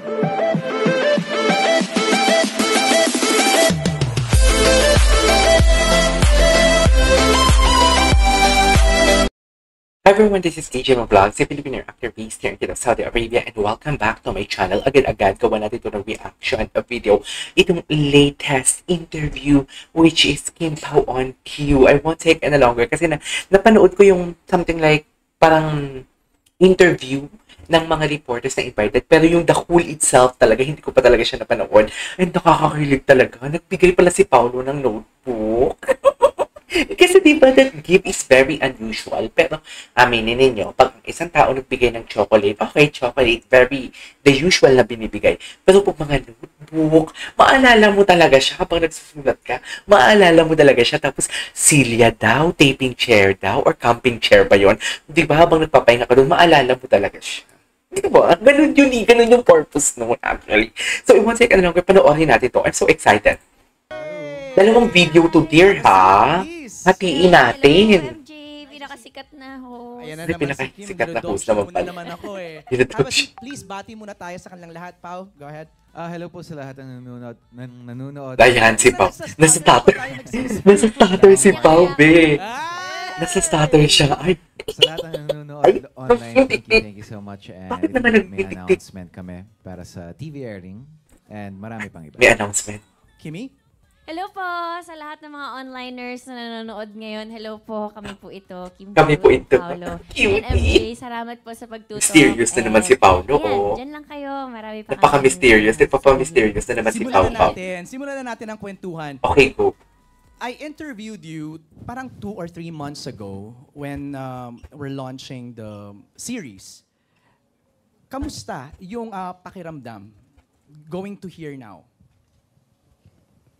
Hi everyone, this is DJ Vlogs, a Filipino actor based here in Saudi Arabia, and welcome back to my channel. Agad-agad gawa natin ito ng reaction video. Itong latest interview, which is Kim Pao on Q. I won't take any longer kasi napanood ko yung something like parang interview ng mga reporters na invited, pero yung the whole itself talaga, hindi ko pa talaga siya napanood. And nakakakilig talaga. Nagbigay pala si Paolo ng notebook. Kasi diba, that gift is very unusual. Pero, aminin ninyo, pag isang tao nagbigay ng chocolate, okay, chocolate, very the usual na binibigay. Pero pag mga notebook, maalala mo talaga siya kapag nagsusulat ka. Maalala mo talaga siya. Tapos, silya daw, taping chair daw, or camping chair ba yun? Diba, habang nagpapahinga ka doon, maalala mo talaga siya. Diba? Ganun yun eh. Ganun yung purpose noon, actually. So, I won't take ano longer, panoorin natin to. I'm so excited. Dalawang video to dear, ha? Hatiin natin. OMG, pinakasikat na host. Ayan na Hindi, naman si Kim. pinakasikat na host Dinodog naman muna pala. naman ako eh. Dinodog Tapos, please, bati muna tayo sa kanilang lahat. Pao, go ahead. Hello po sa lahat ng nanonood. Ayan, si Pao. Nasa stutter. Nasa stutter si Pao, be. Nasa stutter siya. Ay, Sa lahat ng nanonood online, thank you so much. And Bakit naman may nagtitik-tik? announcement kami para sa TV airing and marami pang iba. may announcement. Kimi? Hello po sa lahat ng mga onliners na nanonood ngayon. Hello po, kami po ito. Kim Kami po ito. Paolo. Cutie. And MJ, salamat po sa pagtuto. Mysterious na naman si Paolo. Yan, dyan lang kayo. Marami pa Napaka-mysterious. Napaka-mysterious na naman si Pao Pao. Simulan na natin ang kwentuhan. Okay, go. I interviewed you parang 2 or 3 months ago when we're launching the series. Kamusta yung pakiramdam going to here now?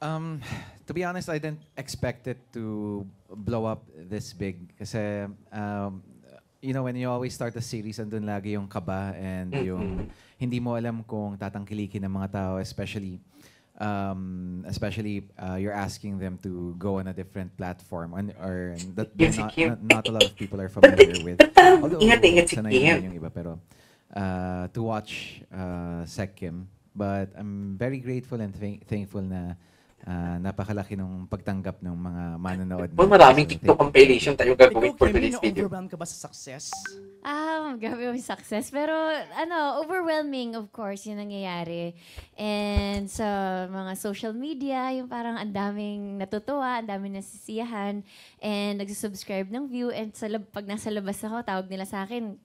To be honest, I didn't expect it to blow up this big. Kasi, you know, when you always start a series, andun lagi yung kaba and yung hindi mo alam kung tatangkilikin ng mga tao, especially you're asking them to go on a different platform or that Yes, si Kim. not a lot of people are familiar with. Although, ingat si sanay Kim. naman yung iba, pero to watch Sec Kim. But I'm very grateful and thankful na napakalaki nung pagtanggap ng mga manonood. Well, maraming TikTok compilation tayo gagawin for today's video. Na-overwhelm ka ba sa success? Grabe yung success. Pero, overwhelming, of course, yung nangyayari. And sa mga social media, yung parang ang daming natutuwa, ang daming nasisiyahan, and nagsusubscribe ng view, and pag nasa labas ako, tawag nila sa akin,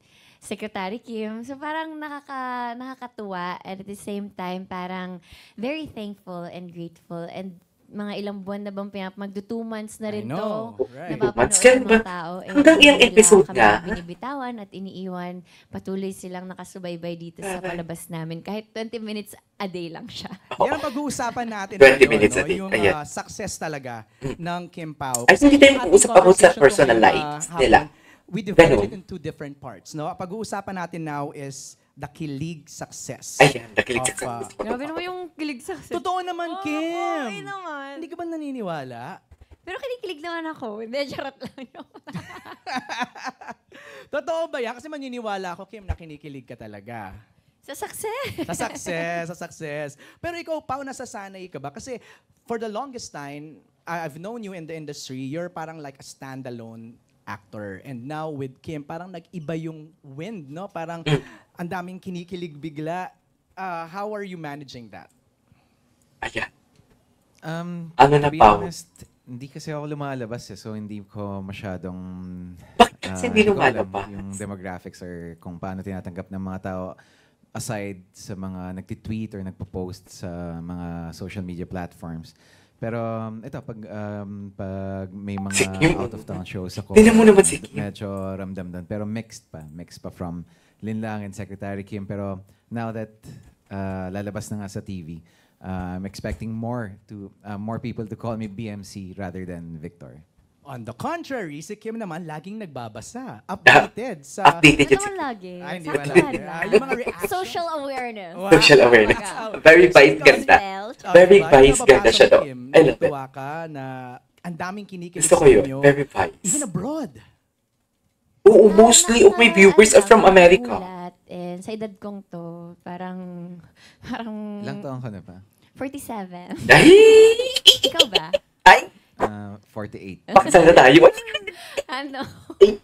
Secretary Kim. So parang nakakatuwa, and at the same time, parang very thankful and grateful. And mga ilang buwan na bang magdo 2 months na rin I know, to. right. Napapanood Months ng ba? mga tao. Hanggang ilang hindi nila episode kami na? binibitawan at iniiwan. Patuloy silang nakasubaybay dito sa palabas namin. Kahit 20 minutes a day lang siya. Yan ang pag-uusapan natin 20 ngayon, minutes no? a day. Yung Ayan. success talaga ng Kim Pao. Ay, hindi tayo mag-uusap about sa Ating personal conversation lives hapon, nila. we divided it Ganun. in 2 different parts. No? Pag-uusapan natin now is the kilig success. Ayan, nakilig Of, sa Grabe naman yung kilig success. Totoo naman, Kim! Okay naman. Hindi ka ba naniniwala? Pero kinikilig naman ako. Hindi, charot lang yun. Totoo ba yan? Kasi maniniwala ako, Kim, na kinikilig ka talaga. Sa success. Sa success. Pero ikaw, Pao, nasasanay ka ba? Kasi for the longest time, I've known you in the industry, you're parang like a standalone actor. And now with Kim, parang nag-iba yung wind, no? Parang ang daming kinikilig bigla. How are you managing that? Ayan. To na, be Pao? honest, hindi kasi ako lumalabas so hindi ko masyadong Bakit kasi hindi ko alam lumalabas? yung demographics or kung paano tinatanggap ng mga tao aside sa mga nagtitweet or nagpo-post sa mga social media platforms. Pero ito, pag may Si Kim, mga out-of-town shows ako, tingnan mo naman si Kim. medyo ramdam doon. Pero mixed pa from Linlang and Secretary Kim. Pero now that lalabas na nga sa TV, I'm expecting more people to call me BMC rather than Victor. On the contrary, si Kim naman laging nagbabasa. Updated sa... Updated Ano yan si naman lagi? Ay, hindi Sa wala. lahat Ah, lang. yung mga reaction. Social awareness. Wow. social awareness. Wow. Very vice ganda. Very Diba? vice Yung ganda nababasa siya mo, doon. Kim, I love it. natutuwa ka na ang daming kinikilig Gusto ko sa yun. inyo. Very vice. Even abroad. Oo, mostly of my viewers are from America. Nakakagulat. And sa edad kong to, parang Ilang taon ka na pa? 47. Ay! Ikaw ba? Ay! 48. Pakasal na tayo. Ano? Ay.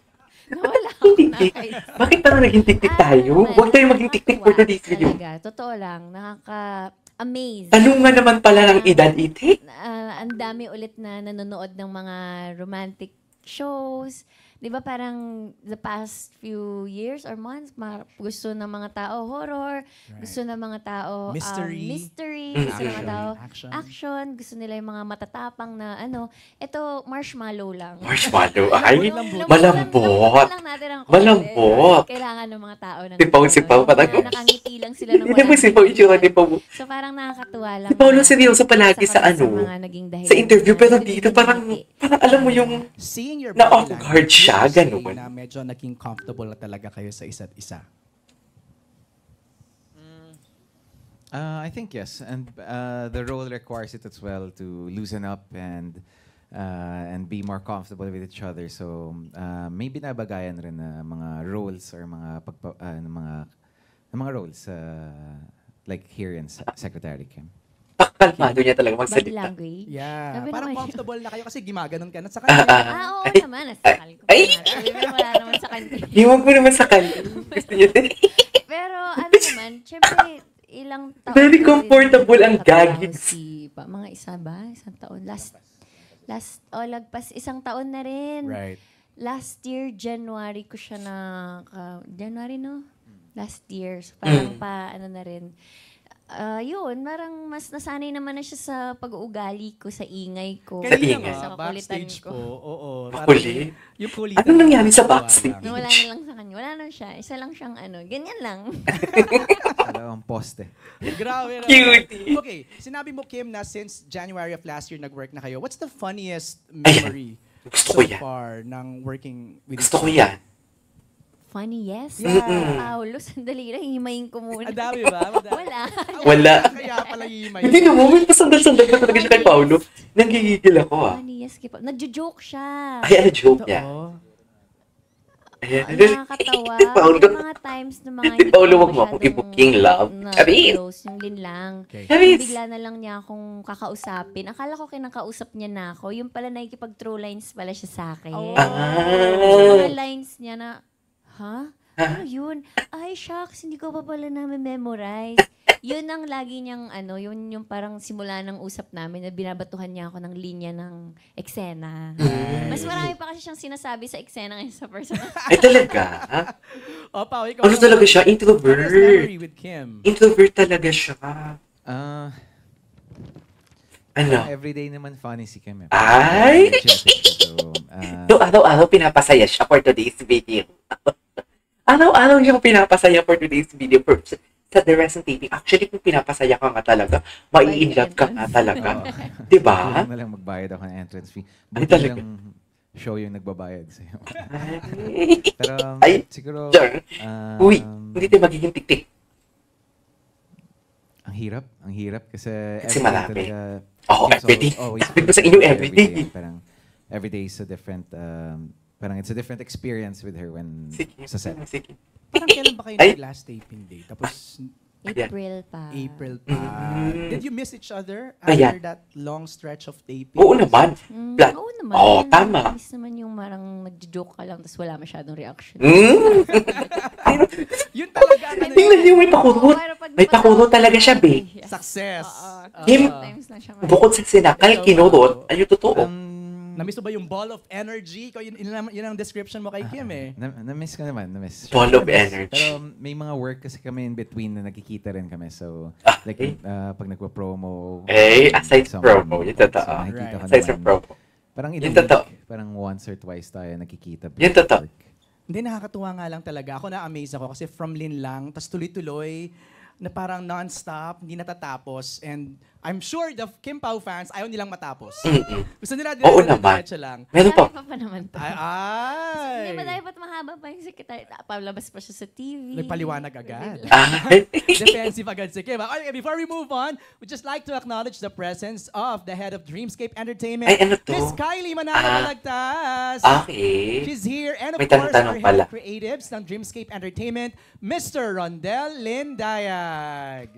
Nawala ako na Hindi. kayo. Bakit parang naging tik-tik tayo? Huwag tayong maging tik-tik for today's video. Talaga, totoo lang. Nakaka-amaze. Tanungan naman pala ng edad, ite. Ang dami ulit na nanonood ng mga romantic shows. 'Di ba parang the past few years or months, gusto ng mga tao horror, gusto ng mga tao mystery, gusto ng mga tao action, gusto nila yung mga matatapang na ano. Ito, marshmallow lang. Marshmallow. Ay, Lambutan malambot. lang natin ang konti. Malambot. Kailangan ng mga tao ng Sipaw, parang- nakangiti lang sila ng Hindi mo sipaw, itsura ni Pao. So parang nakakatuwa lang. Si Paolo na- seryoso palagi sa mga naging dahilan sa interview, na pero hindi dito parang alam mo yung Seeing your Na body off guard language, siya, would you say ganun. na medyo naging comfortable na talaga kayo sa isa't isa. I think yes, and the role requires it as well to loosen up and be more comfortable with each other. So maybe nabagayan rin na mga roles or mga roles like here in Secretary Kim. kalmado niya talaga body magsalita. language. Yeah. Sabi Parang naman comfortable na kayo kasi gimaganon ka na sa Ah, kanya. Oo Ay, naman. Nasakal ko. ay! Sabi mo, wala naman sa kanya. Iwan mo naman sa kanya. Gusto niya din. Pero ano naman, syempre, ilang taon. Very na rin comfortable ang nagtatrabaho gagawin. mga isa ba? Isang taon. Lagpas isang taon na rin. Right. Last year, January ko siya January, no? Last year. So, parang ano na rin. Yun, parang mas nasanay naman na siya sa pag-uugali ko, sa ingay ko. Sa Kanina ingay. nga, Sa kulitan backstage ko. po. Oo. Makulit? Yung kulitan. Ano nangyari sa Wala backstage? lang. Wala na lang sa kanya. Wala na siya. Isa lang siyang ganyan lang. Dalawang poste. Grabe na. Cutie. Okay, sinabi mo, Kim, na since January of last year nag-work na kayo, what's the funniest memory Gusto so ko yan. far ng working with Gusto ko each yan. Funny, yes. Yeah. Paulo, sandali lang. Himayin ko muna. Ang dami ba? Madami. Wala. Wala. Kaya pala himay. Hindi naman, pasandal-sandal pa talaga siya kay Paolo. Nanggigigil ako ah. Funny, yes. Nagjo-joke siya. Ay, ano joke niya? Oo. Ayan. Nakakatawa. Paolo. Yung mga times na mga Si Paolo, wag mo akong i-booking, love. Charis! close, yung linlang. Okay. Charis! Bigla na lang niya akong kakausapin. Akala ko kinakausap niya na ako. Yung pala nakikipag-through lines pala siya sa akin. Oh. Yung mga Ah. lines niya na, Ano yun? Ay, shucks, hindi ko pa pala na-memorize. Yun ang lagi niyang, yun yung parang simula ng usap namin na binabatuhan niya ako ng linya ng eksena. Mas marami pa kasi siyang sinasabi sa eksena ngayon sa personal. Ay, talaga? O, Pao, ikaw. Ano talaga siya? Funniest Introvert. memory with Kim. Introvert talaga siya. Ano? Everyday naman funny si Kim. Ay! So, So, araw-araw pinapasaya siya for today's video. Araw-araw siya pinapasaya for today's video. Sa the rest ng taping. Actually, kung pinapasaya ka nga talaga, mai-inlove ka nga talaga. Diba? kulang na lang magbayad ako ng entrance fee. Ay, Buti talaga? lang show yung nagbabayad sa'yo. Ay. Pero Ay, siguro, Jar. Uy, hindi tayo magiging tik-tik. ang hirap kasi Kasi everyday marami. talaga. Oo, Kim's everyday. always Sabi ko sa inyo, everyday. Parang everyday is a different, parang it's a different experience with her when Sige. sa set. Sige. Parang kailan ba kayo Ay. nag-last taping day? Tapos April pa. April pa. Did you miss each other Ayan. after that long stretch of taping? Oo naman. Plan- Oo naman. Oo, tama. Miss naman yung marang nagjo-joke ka lang tapos wala masyadong reaction. Mm. Yun talaga. ano Tingnan yun? niyo, may pakurot. May pakurot talaga siya, babe. Success. Kim, Times lang siya. Bukod sa sinakal, kinurot, ayun totoo. Na-miss mo ba yung ball of energy? Yun ang description mo kay Kim eh. Na-miss ko naman. Na-miss. Ball of energy. Pero may mga work kasi kami in between na nakikita rin kami. So, like, Okay. pag nagpa-promo. Aside someone, promo, yun totoo. so nakikita ko Aside sa naman, promo. Parang in Yun a week, totoo. parang once or twice tayo nakikita. Yun totoo. work. Hindi, nakakatuwa nga lang talaga. Ako na-amaze ako kasi from Linlang, tas tuloy-tuloy, na parang non-stop, hindi natatapos. And I'm sure the Kim Pao fans, ayaw nilang matapos. Gusto nila Oo naman. diretso lang. Meron pa. Marami pa naman to. Ay! Hindi ba dapat mahaba pa yung secretary? Palabas pa siya sa TV. Nagpaliwanag agad. Ay. Defensive agad si Kim. Okay, before we move on, we'd just like to acknowledge the presence of the head of Dreamscape Entertainment, Ay, ano to? Miss Kylie Manalo Balagtas. Okay. She's here. And of May course, our tanong head pala. of creatives ng Dreamscape Entertainment, Mr. Rondel Lindayag.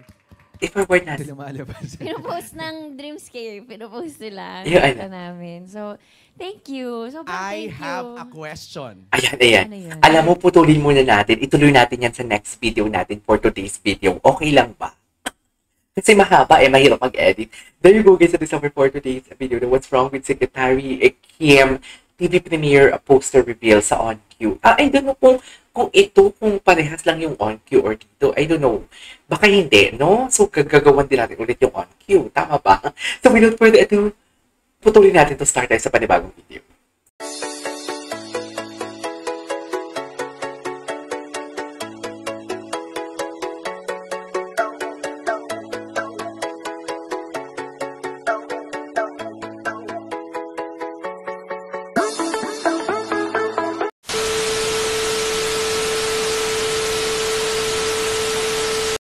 I-forward Hindi natin. lumalabas. Pinupost ng Dreamscape. Pinupost nila. Yeah, Nakita namin. So, thank you. So, I thank have you. a question. Ayan. Ano yun? Alam mo, putulin muna natin. Ituloy natin yan sa next video natin for today's video. Okay lang ba? Kasi mahaba mahirap mag-edit. There you go guys, sa December for today's video na What's Wrong with Secretary Kim TV premiere poster reveal sa On-Q. I don't know kung parehas lang yung On-Q or dito. I don't know. Baka hindi, no? So, gagawan din natin ulit yung On-Q. Tama ba? So, without further ado, putulin natin to start tayo sa panibagong video.